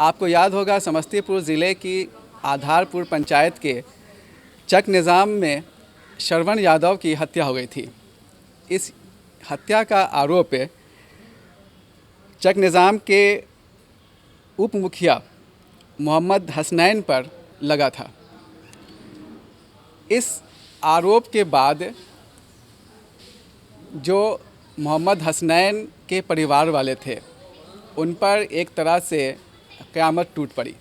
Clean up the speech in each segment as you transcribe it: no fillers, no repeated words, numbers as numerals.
आपको याद होगा समस्तीपुर ज़िले की आधारपुर पंचायत के चक निज़ाम में श्रवण यादव की हत्या हो गई थी। इस हत्या का आरोप चक निज़ाम के उप मुखिया मोहम्मद हसनैन पर लगा था। इस आरोप के बाद जो मोहम्मद हसनैन के परिवार वाले थे उन पर एक तरह से क़यामत टूट पड़ी।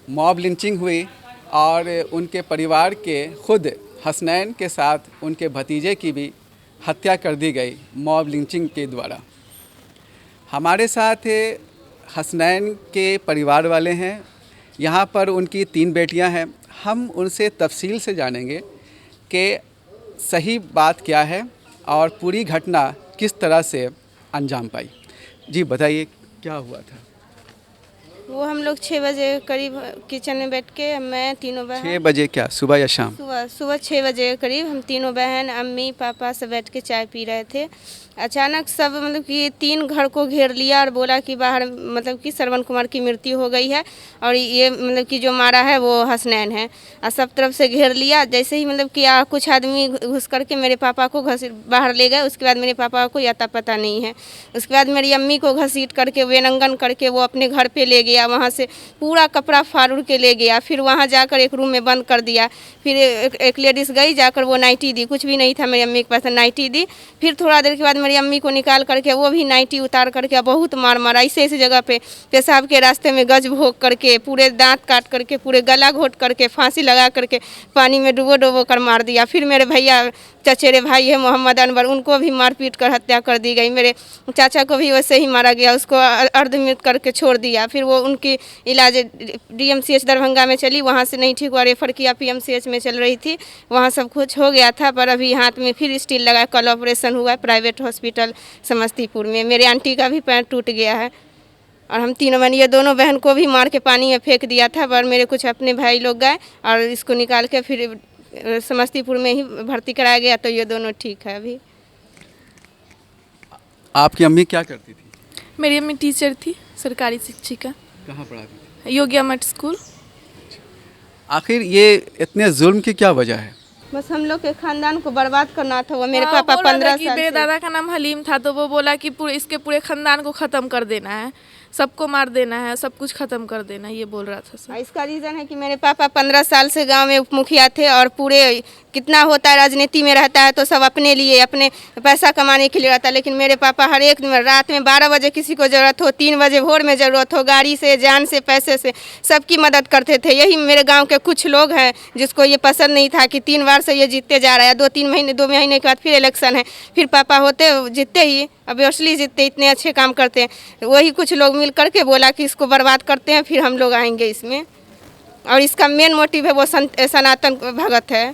मॉब लिंचिंग हुई और उनके परिवार के खुद हसनैन के साथ उनके भतीजे की भी हत्या कर दी गई मॉब लिंचिंग के द्वारा। हमारे साथ हसनैन के परिवार वाले हैं। यहाँ पर उनकी 3 बेटियां हैं। हम उनसे तफसील से जानेंगे कि सही बात क्या है और पूरी घटना किस तरह से अंजाम पाई। जी बताइए, क्या हुआ था? वो हम लोग 6 बजे करीब किचन में बैठ के मैं तीनों बहन 6 बजे क्या, सुबह या शाम? सुबह 6 बजे के करीब हम तीनों बहन अम्मी पापा सब बैठ के चाय पी रहे थे। अचानक सब मतलब कि 3 घर को घेर लिया और बोला कि बाहर मतलब कि श्रवण कुमार की मृत्यु हो गई है और ये मतलब कि जो मारा है वो हसनैन है। और सब तरफ से घेर लिया। जैसे ही मतलब कि कुछ आदमी घुस करके मेरे पापा को बाहर ले गए। उसके बाद मेरे पापा को अता पता नहीं है। उसके बाद मेरी अम्मी को घसीट करके वेनंगन करके वो अपने घर पे ले गया। वहाँ से पूरा कपड़ा फाड़ के ले गया। फिर वहाँ जाकर एक रूम में बंद कर दिया। फिर एक लेडीज़ गई, जाकर वो नाइटी दी। कुछ भी नहीं था मेरी अम्मी के पास, नाइटी दी। फिर थोड़ा देर के बाद मेरी अम्मी को निकाल करके वो भी नाइटी उतार करके बहुत मार मारा। ऐसे जगह पे पेशाब के रास्ते में गज भोग करके, पूरे दांत काट करके, पूरे गला घोट करके, फांसी लगा करके पानी में डुबो कर मार दिया। फिर मेरे भैया चचेरे भाई है मोहम्मद अनवर, उनको भी मार पीट कर हत्या कर दी गई। मेरे चाचा को भी वैसे ही मारा गया, उसको अर्धमृत करके छोड़ दिया। फिर वो उनकी इलाज DMCH दरभंगा में चली, वहाँ से नहीं ठीक हुआ, रेफ़र किया, PMCH में चल रही थी, वहाँ सब कुछ हो गया था। पर अभी हाथ में फिर स्टील लगा, कल ऑपरेशन हुआ है प्राइवेट हॉस्पिटल समस्तीपुर में। मेरे आंटी का भी पैर टूट गया है और हम तीनों बहन, ये दोनों बहन को भी मार के पानी में फेंक दिया था। पर मेरे कुछ अपने भाई लोग गए और इसको निकाल के फिर समस्तीपुर में ही भर्ती कराया गया, तो ये दोनों ठीक है अभी। आपकी अम्मी क्या करती थी? मेरी अम्मी टीचर थी, सरकारी शिक्षिका। कहाँ पढ़ाती थी? योगिया मठ स्कूल। आखिर ये इतने जुल्म की क्या वजह है? बस हम लोग के खानदान को बर्बाद करना था। वो मेरे हाँ, पापा बोल रहा था 15 कि साल मेरे से दादा का नाम हलीम था, तो वो बोला कि इसके पूरे खानदान को ख़त्म कर देना है, सबको मार देना है, सब कुछ ख़त्म कर देना है, ये बोल रहा था सर। इसका रीज़न है कि मेरे पापा 15 साल से गांव में उप मुखिया थे और पूरे कितना होता है राजनीति में रहता है तो सब अपने लिए, अपने पैसा कमाने के लिए रहता है। लेकिन मेरे पापा हर एक रात में 12 बजे किसी को ज़रूरत हो, 3 बजे भोर में ज़रूरत हो, गाड़ी से, जान से, पैसे से सबकी मदद करते थे। यही मेरे गाँव के कुछ लोग हैं जिसको ये पसंद नहीं था कि 3 बार से ये जीतते जा रहा है। 2 महीने के बाद फिर इलेक्शन है, फिर पापा होते जीतते ही, ऑब्वियसली जीतते, इतने अच्छे काम करते हैं। वही कुछ लोग मिल करके बोला कि इसको बर्बाद करते हैं, फिर हम लोग आएंगे इसमें। और इसका मेन मोटिव है वो सनातन भगत है।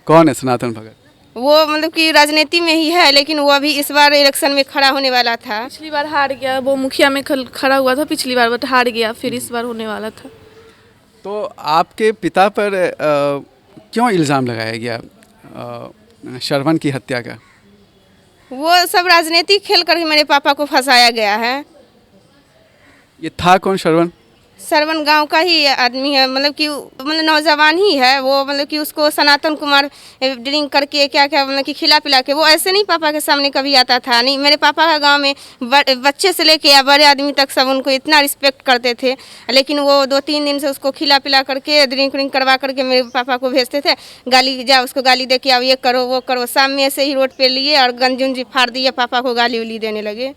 कौन है सनातन भगत? वो मतलब कि राजनीति में ही है, लेकिन वो अभी इस बार इलेक्शन में खड़ा होने वाला था। पिछली बार हार गया, वो मुखिया में खड़ा हुआ था पिछली बार, बट हार गया, फिर इस बार होने वाला था। तो आपके पिता पर क्यों इल्ज़ाम लगाया गया श्रवण की हत्या का? वो सब राजनीति खेल करके मेरे पापा को फंसाया गया है। ये था कौन श्रवण? श्रवण गांव का ही आदमी है, मतलब नौजवान ही है वो। मतलब कि उसको सनातन कुमार ड्रिंक करके क्या क्या मतलब कि खिला पिला के, वो ऐसे नहीं पापा के सामने कभी आता था। नहीं, मेरे पापा का गांव में बच्चे से लेके या बड़े आदमी तक सब उनको इतना रिस्पेक्ट करते थे। लेकिन वो 2-3 दिन से उसको खिला पिला करके ड्रिंक व्रिंक करवा करके मेरे पापा को भेजते थे। गाली, जा उसको गाली दे के आओ, ये करो वो करो। शाम में ऐसे ही रोड पे लिए और गंज उंजी फाड़ दिए, पापा को गाली उली देने लगे।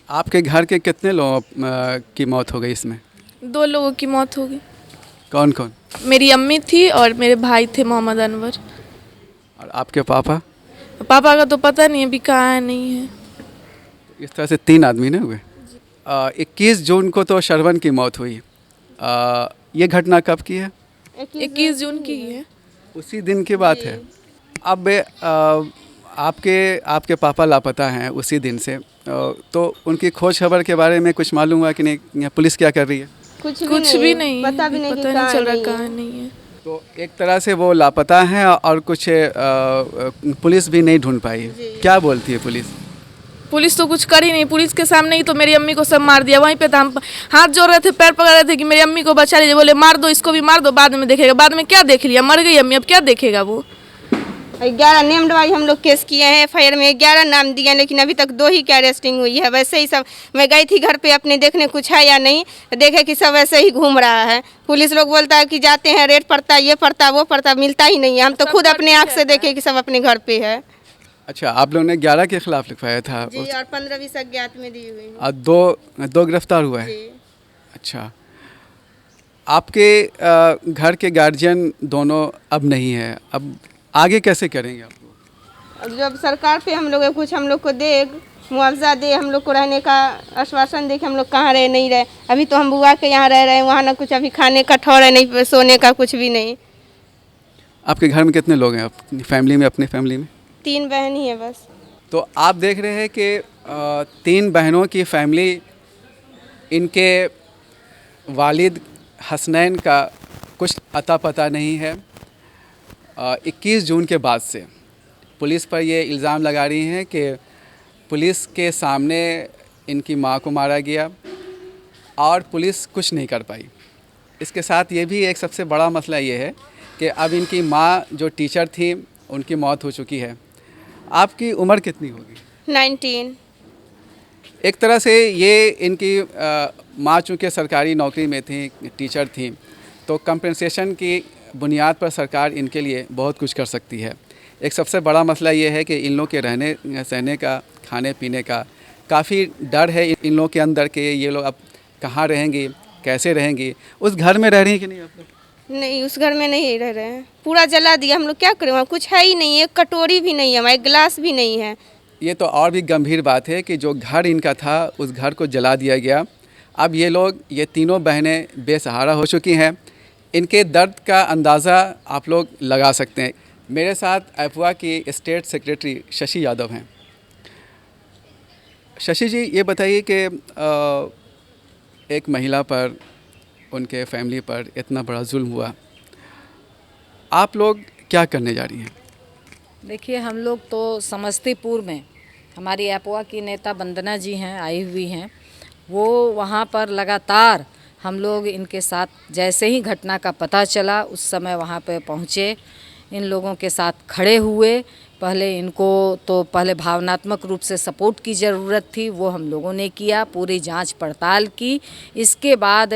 आपके घर के कितने लोगों की मौत हो गई इसमें? 2 लोगों की मौत हो गई। कौन कौन? मेरी अम्मी थी और मेरे भाई थे मोहम्मद अनवर। और आपके पापा? पापा का तो पता नहीं अभी कहाँ है, नहीं है। इस तरह से 3 आदमी ने हुए। 21 जून को तो श्रवण की मौत हुई। ये घटना कब की है? 21 जून की ही है। उसी दिन की बात है। अब आपके पापा लापता हैं उसी दिन से, तो उनकी खोज खबर के बारे में कुछ मालूम हुआ कि नहीं? पुलिस क्या कर रही है? कुछ भी नहीं, पता भी नहीं चल रहा कहाँ नहीं है। तो एक तरह से वो लापता हैं और कुछ पुलिस भी नहीं ढूंढ पाई। क्या बोलती है पुलिस? पुलिस तो कुछ कर ही नहीं, पुलिस के सामने ही तो मेरी अम्मी को सब मार दिया। वहीं पे तो हम हाथ जोड़ रहे थे, पैर पकड़ रहे थे कि मेरी अम्मी को बचा लीजिए। बोले मार दो, इसको भी मार दो, बाद में देखेगा। बाद में क्या देख लिया, मर गई अम्मी, अब क्या देखेगा वो। 11 नेम्ड वाइज हम लोग केस किए हैं, FIR में 11 नाम दिए हैं, लेकिन अभी तक 2 ही की अरेस्टिंग हुई है। वैसे ही सब, मैं गई थी घर पे अपने देखने कुछ है या नहीं, देखे कि सब वैसे ही घूम रहा है। पुलिस लोग बोलता है कि जाते हैं, रेड पड़ता है, ये पड़ता है, वो पड़ता है, मिलता ही नहीं है। हम तो खुद अपने आँख से देखे कि सब अपने घर पे है। अच्छा, आप लोगों ने 11 के खिलाफ लिखवाया था जी, और 15-20 अज्ञात में दी हुई है। और दो गिरफ्तार हुआ है। जी। अच्छा, आपके घर के गार्जियन दोनों अब नहीं है, अब आगे कैसे करेंगे आप लोग? अब जब सरकार पे हम लोग कुछ हम लोग को दे, मुआवजा दे, हम लोग को रहने का आश्वासन दे कि हम लोग कहाँ रहे नहीं रहे। अभी तो हम बुआ के यहाँ रह रहे हैं, वहाँ ना कुछ अभी खाने का ठौर है, नहीं सोने का कुछ भी नहीं। आपके घर में कितने लोग हैं अपनी फैमिली में, अपनी फैमिली में? 3 बहन ही है बस। तो आप देख रहे हैं कि 3 बहनों की फैमिली, इनके वालिद हसनैन का कुछ अता पता नहीं है। 21 जून के बाद से पुलिस पर ये इल्ज़ाम लगा रही हैं कि पुलिस के सामने इनकी मां को मारा गया और पुलिस कुछ नहीं कर पाई। इसके साथ ये भी एक सबसे बड़ा मसला ये है कि अब इनकी मां जो टीचर थी, उनकी मौत हो चुकी है। आपकी उम्र कितनी होगी? 19। एक तरह से ये इनकी माँ चूँकि सरकारी नौकरी में थी, टीचर थी, तो कंपनसेशन की बुनियाद पर सरकार इनके लिए बहुत कुछ कर सकती है। एक सबसे बड़ा मसला ये है कि इन लोग के रहने सहने का, खाने पीने का काफ़ी डर है इन लोग के अंदर कि ये लोग अब कहाँ रहेंगी, कैसे रहेंगी। उस घर में रह रही हैं कि नहीं आप लोग? नहीं, उस घर में नहीं रह रहे हैं, पूरा जला दिया। हम लोग क्या करें, वहाँ कुछ है ही नहीं, एक कटोरी भी नहीं है, हमारे गिलास भी नहीं है। ये तो और भी गंभीर बात है कि जो घर इनका था, उस घर को जला दिया गया। अब ये लोग, ये तीनों बहनें बेसहारा हो चुकी हैं। इनके दर्द का अंदाज़ा आप लोग लगा सकते हैं। मेरे साथ एपवा की स्टेट सेक्रेटरी शशि यादव हैं। शशि जी, ये बताइए कि एक महिला पर, उनके फैमिली पर इतना बड़ा जुल्म हुआ, आप लोग क्या करने जा रही हैं? देखिए, हम लोग तो समस्तीपुर में हमारी एपवा की नेता वंदना जी हैं, आई हुई हैं। वो वहाँ पर लगातार हम लोग इनके साथ, जैसे ही घटना का पता चला उस समय वहाँ पे पहुँचे, इन लोगों के साथ खड़े हुए। पहले इनको तो पहले भावनात्मक रूप से सपोर्ट की ज़रूरत थी, वो हम लोगों ने किया, पूरी जांच पड़ताल की। इसके बाद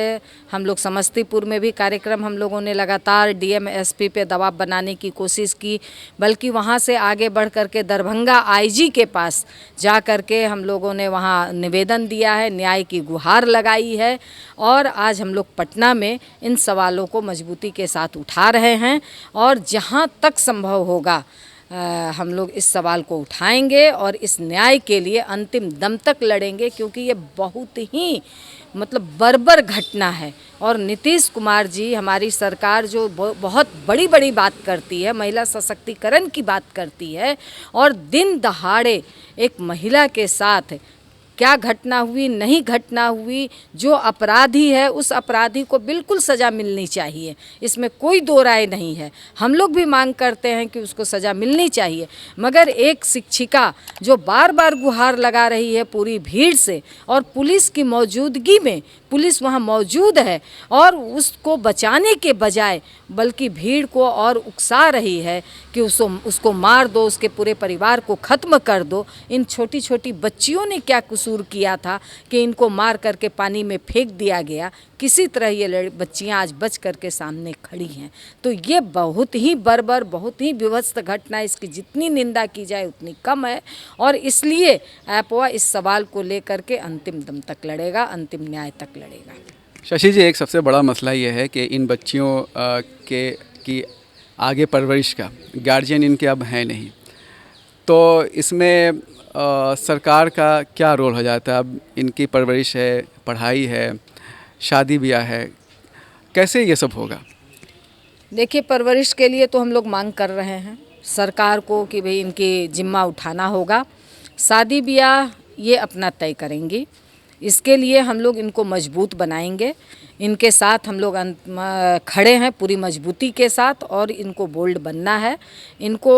हम लोग समस्तीपुर में भी कार्यक्रम हम लोगों ने लगातार DM SP पे दबाव बनाने की कोशिश की, बल्कि वहाँ से आगे बढ़ कर के दरभंगा IG के पास जा कर के हम लोगों ने वहाँ निवेदन दिया है, न्याय की गुहार लगाई है। और आज हम लोग पटना में इन सवालों को मजबूती के साथ उठा रहे हैं और जहाँ तक संभव होगा हम लोग इस सवाल को उठाएंगे और इस न्याय के लिए अंतिम दम तक लड़ेंगे, क्योंकि ये बहुत ही बर्बर घटना है। और नीतीश कुमार जी, हमारी सरकार जो बहुत बड़ी बड़ी बात करती है, महिला सशक्तिकरण की बात करती है, और दिन दहाड़े एक महिला के साथ क्या घटना हुई, नहीं घटना हुई, जो अपराधी है उस अपराधी को बिल्कुल सज़ा मिलनी चाहिए, इसमें कोई दो राय नहीं है। हम लोग भी मांग करते हैं कि उसको सज़ा मिलनी चाहिए। मगर एक शिक्षिका जो बार बार गुहार लगा रही है पूरी भीड़ से, और पुलिस की मौजूदगी में, पुलिस वहाँ मौजूद है और उसको बचाने के बजाय बल्कि भीड़ को और उकसा रही है कि उसको मार दो, उसके पूरे परिवार को ख़त्म कर दो। इन छोटी छोटी बच्चियों ने क्या कसूर किया था कि इनको मार करके पानी में फेंक दिया गया। किसी तरह ये बच्चियां आज बच करके सामने खड़ी हैं। तो ये बहुत ही बर्बर, बहुत ही विभत्स घटना, इसकी जितनी निंदा की जाए उतनी कम है। और इसलिए एपवा इस सवाल को लेकर के अंतिम दम तक लड़ेगा, अंतिम न्याय तक लड़ेगा। शशि जी, एक सबसे बड़ा मसला ये है कि इन बच्चियों की आगे परवरिश का गार्जियन इनके अब हैं नहीं, तो इसमें सरकार का क्या रोल हो जाता है? अब इनकी परवरिश है, पढ़ाई है, शादी ब्याह है, कैसे ये सब होगा? देखिए, परवरिश के लिए तो हम लोग मांग कर रहे हैं सरकार को कि भाई इनकी जिम्मा उठाना होगा। शादी ब्याह ये अपना तय करेंगी, इसके लिए हम लोग इनको मजबूत बनाएंगे, इनके साथ हम लोग खड़े हैं पूरी मजबूती के साथ, और इनको बोल्ड बनना है। इनको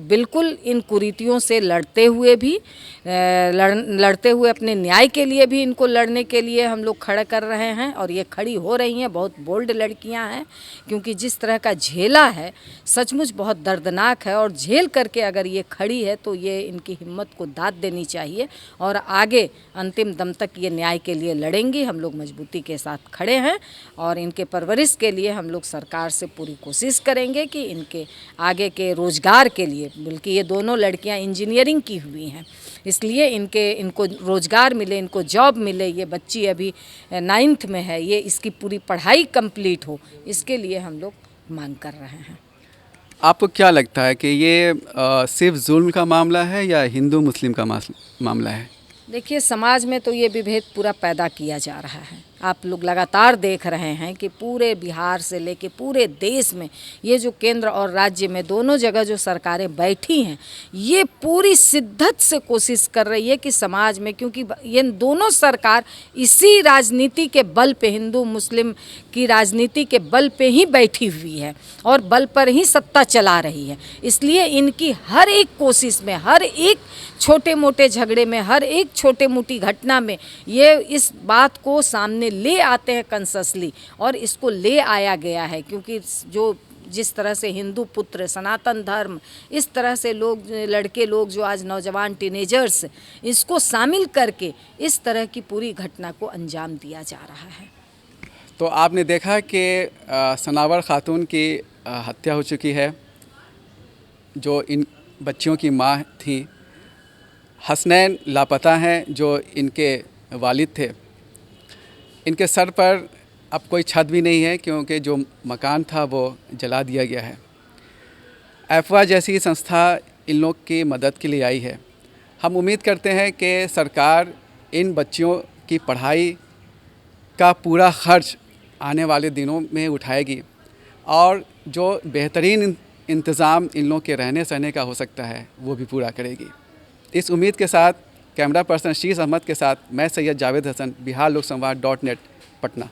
बिल्कुल इन कुरीतियों से लड़ते हुए भी लड़ते हुए अपने न्याय के लिए भी इनको लड़ने के लिए हम लोग खड़े कर रहे हैं, और ये खड़ी हो रही हैं। बहुत बोल्ड लड़कियां हैं, क्योंकि जिस तरह का झेला है सचमुच बहुत दर्दनाक है, और झेल करके अगर ये खड़ी है तो ये इनकी हिम्मत को दाद देनी चाहिए, और आगे अंतिम दम तक ये न्याय के लिए लड़ेंगी। हम लोग मजबूती के साथ खड़े हैं, और इनके परवरिश के लिए हम लोग सरकार से पूरी कोशिश करेंगे कि इनके आगे के रोज़गार के लिए, बल्कि ये दोनों लड़कियां इंजीनियरिंग की हुई हैं, इसलिए इनको रोज़गार मिले, इनको जॉब मिले। ये बच्ची अभी 9th में है, ये इसकी पूरी पढ़ाई कंप्लीट हो, इसके लिए हम लोग मांग कर रहे हैं। आपको क्या लगता है कि ये सिर्फ जुल्म का मामला है या हिंदू मुस्लिम का मामला है? देखिए, समाज में तो ये विभेद पूरा पैदा किया जा रहा है। आप लोग लगातार देख रहे हैं कि पूरे बिहार से लेके पूरे देश में ये जो केंद्र और राज्य में दोनों जगह जो सरकारें बैठी हैं, ये पूरी शिद्दत से कोशिश कर रही है कि समाज में, क्योंकि ये दोनों सरकार इसी राजनीति के बल पे, हिंदू मुस्लिम की राजनीति के बल पे ही बैठी हुई है और बल पर ही सत्ता चला रही है। इसलिए इनकी हर एक कोशिश में, हर एक छोटे मोटे झगड़े में, हर एक छोटे मोटी घटना में ये इस बात को सामने ले आते हैं कॉन्शसली, और इसको ले आया गया है। क्योंकि जिस तरह से हिंदू पुत्र, सनातन धर्म, इस तरह से लोग, लड़के लोग जो आज नौजवान टीनेजर्स, इसको शामिल करके इस तरह की पूरी घटना को अंजाम दिया जा रहा है। तो आपने देखा कि सनावर खातून की हत्या हो चुकी है, जो इन बच्चियों की माँ थी। हसनैन लापता हैं, जो इनके वालिद थे। इनके सर पर अब कोई छत भी नहीं है, क्योंकि जो मकान था वो जला दिया गया है। एफवा जैसी संस्था इन लोग की मदद के लिए आई है। हम उम्मीद करते हैं कि सरकार इन बच्चियों की पढ़ाई का पूरा खर्च आने वाले दिनों में उठाएगी, और जो बेहतरीन इंतज़ाम इन लोग के रहने सहने का हो सकता है वो भी पूरा करेगी। इस उम्मीद के साथ कैमरा पर्सन शीश अहमद के साथ मैं सैयद जावेद हसन, बिहार लोक संवाद .net, पटना।